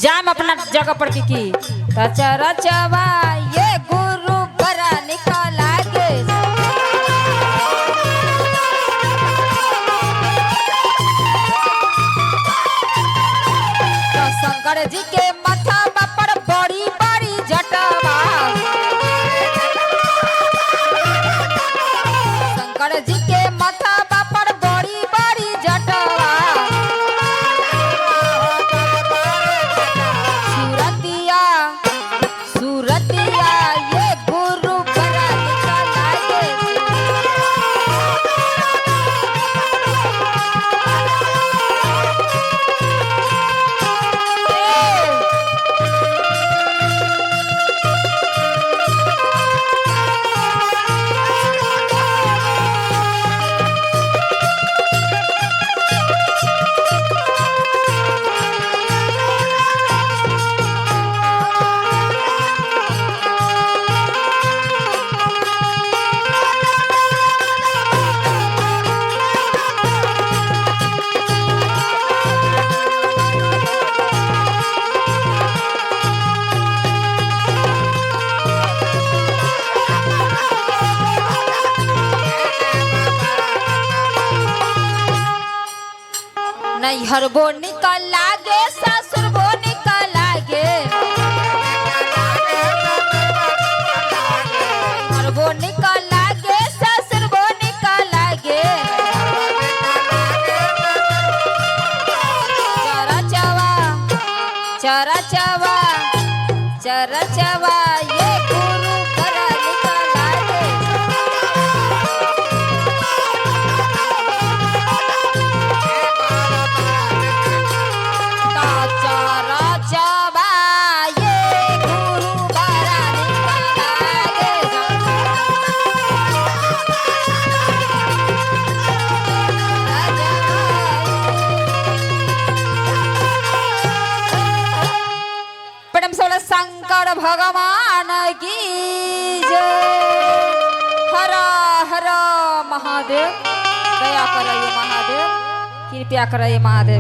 जाम अपना जगह पर की रचा रचवा ये गुरु बरा निकाला गे तो शंकर जी के माथा पर बड़ी बड़ी जटवा शंकर जी के माथा पर बड़ी बड़ी जटवा सूरतिया ये गुरु बरा निकाला गे नैहर बो निकल लागे ससुर बो निकल लागे नैहर बो निकल लागे ससुर बो निकल लागे चरचवा चरचवा ये गुरु बरा निकल लागे चरचवा ये गुरु बरा निकल लागे प्रेम से बोला शंकर भगवान की जय। हर हर महादेव, दया कराइए महादेव, कृपया कराइए महादेव।